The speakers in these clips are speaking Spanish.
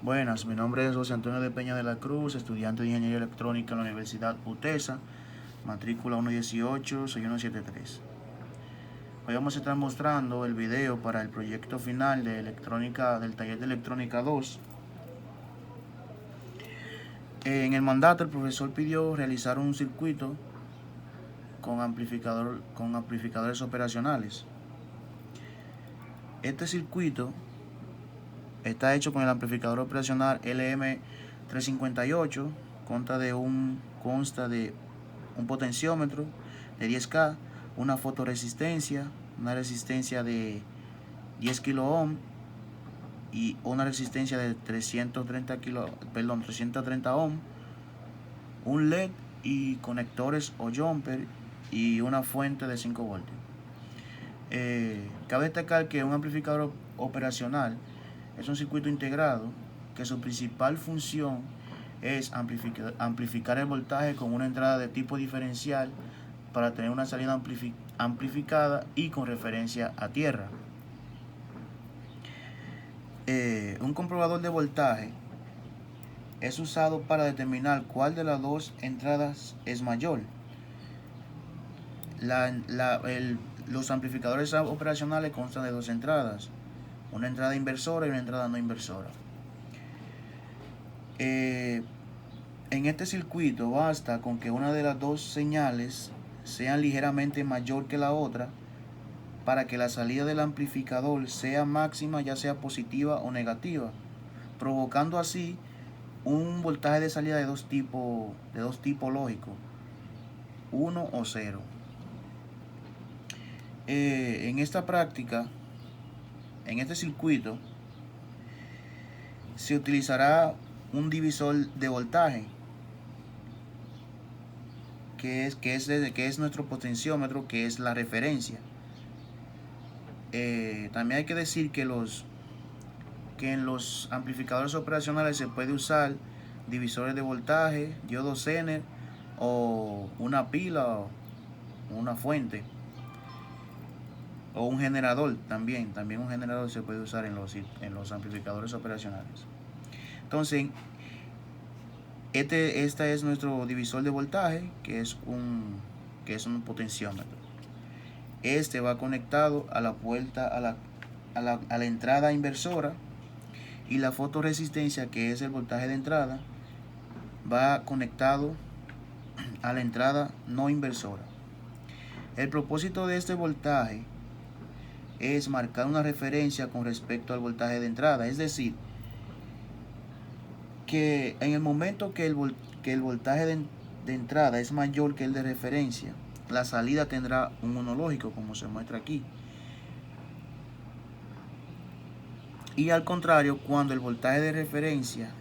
Buenas, mi nombre es José Antonio de Peña de la Cruz, estudiante de Ingeniería Electrónica en la Universidad UTESA, matrícula 118-6173. Hoy vamos a estar mostrando el video para el proyecto final de electrónica del taller de electrónica 2. En el mandato el profesor pidió realizar un circuito con amplificadores operacionales. Este circuito está hecho con el amplificador operacional LM358, consta de un potenciómetro de 10K, una fotoresistencia, una resistencia de 10 kilo ohm y una resistencia de 330 ohm, un LED y conectores o jumper y una fuente de 5 voltios. Cabe destacar que un amplificador operacional es un circuito integrado que su principal función es amplificar el voltaje con una entrada de tipo diferencial para tener una salida amplificada y con referencia a tierra. Un comprobador de voltaje es usado para determinar cuál de las dos entradas es mayor. Los amplificadores operacionales constan de dos entradas, una entrada inversora y una entrada no inversora. En este circuito basta con que una de las dos señales sea ligeramente mayor que la otra para que la salida del amplificador sea máxima, ya sea positiva o negativa, provocando así un voltaje de salida de dos tipos lógicos, 1 o 0. En esta práctica, en este circuito, se utilizará un divisor de voltaje, que es nuestro potenciómetro, que es la referencia. También hay que decir que en los amplificadores operacionales se puede usar divisores de voltaje, diodo Zener o una pila o una fuente o un generador. También un generador se puede usar en los amplificadores operacionales. Entonces, este es nuestro divisor de voltaje, que es un potenciómetro. Este va conectado a la puerta, a la entrada inversora, y la fotoresistencia, que es el voltaje de entrada, va conectado a la entrada no inversora. El propósito de este voltaje es marcar una referencia con respecto al voltaje de entrada, es decir, que en el momento que el voltaje de entrada es mayor que el de referencia, la salida tendrá un 1 lógico, como se muestra aquí. Y al contrario, cuando el voltaje de referencia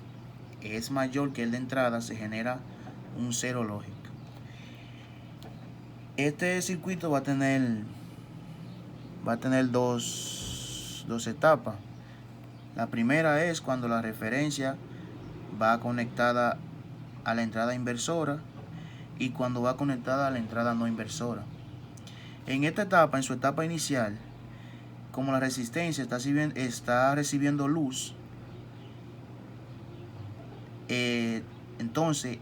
es mayor que el de entrada, se genera un 0 lógico. Este circuito va a tener dos etapas. La primera es cuando la referencia va conectada a la entrada inversora y cuando va conectada a la entrada no inversora. En esta etapa, en su etapa inicial, como la resistencia está recibiendo luz, entonces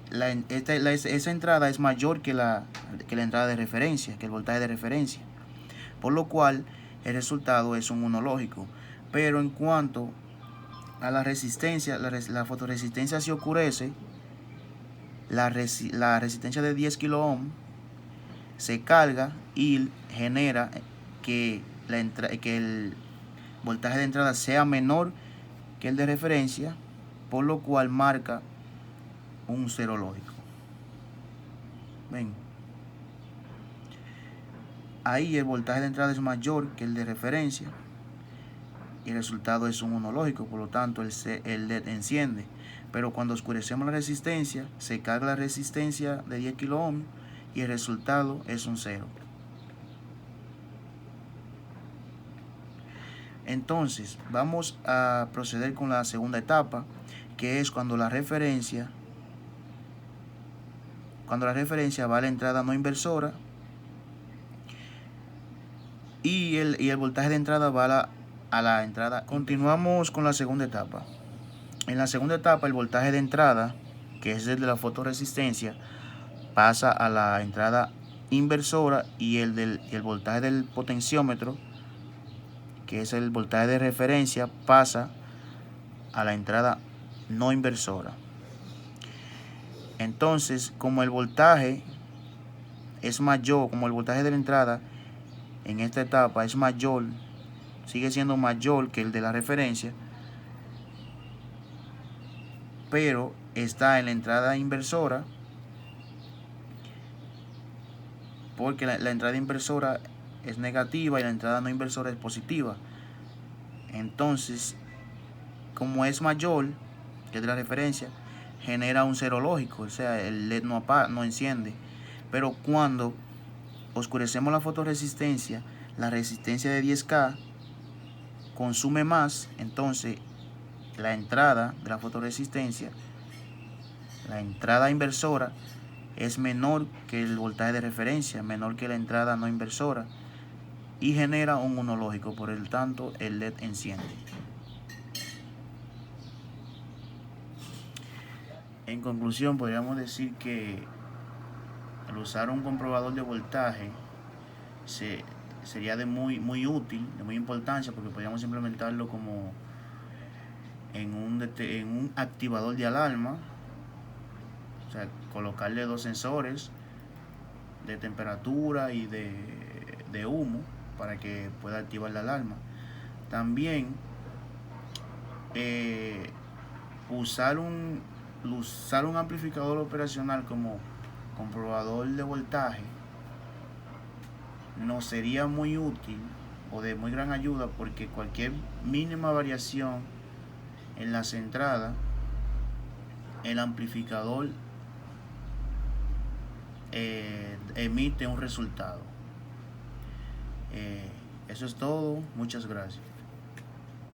esa entrada es mayor que la entrada de referencia, que el voltaje de referencia, por lo cual el resultado es un 1 lógico. Pero en cuanto a la resistencia, la fotoresistencia se oscurece, la resistencia de 10 kilo ohm se carga y genera que el voltaje de entrada sea menor que el de referencia, por lo cual marca un 0 lógico. Ven, ahí el voltaje de entrada es mayor que el de referencia y el resultado es un 1 lógico, por lo tanto el LED enciende. Pero cuando oscurecemos la resistencia, se carga la resistencia de 10 kilo ohm y el resultado es un 0. Entonces vamos a proceder con la segunda etapa, que es cuando la referencia va a la entrada no inversora y el voltaje de entrada va a la entrada. Continuamos con la segunda etapa. En la segunda etapa, el voltaje de entrada, que es el de la fotoresistencia, pasa a la entrada inversora, y el voltaje del potenciómetro, que es el voltaje de referencia, pasa a la entrada no inversora. Entonces, como el voltaje es mayor, como el voltaje de la entrada en esta etapa es mayor, sigue siendo mayor que el de la referencia, pero está en la entrada inversora, porque la entrada inversora es negativa y la entrada no inversora es positiva. Entonces, como es mayor que el de la referencia, genera un cero lógico, o sea, el LED no enciende. Pero cuando oscurecemos la fotoresistencia, la resistencia de 10K consume más, entonces la entrada de la fotoresistencia, la entrada inversora, es menor que el voltaje de referencia, menor que la entrada no inversora, y genera un 1 lógico, por el tanto el LED enciende. En conclusión, podríamos decir que al usar un comprobador de voltaje sería de muy útil, de muy importancia, porque podríamos implementarlo como en un activador de alarma, o sea, colocarle 2 sensores de temperatura y de humo para que pueda activar la alarma. También usar un amplificador operacional como comprobador de voltaje nos sería muy útil o de muy gran ayuda, porque cualquier mínima variación en las entradas, el amplificador emite un resultado. Eso es todo. Muchas gracias.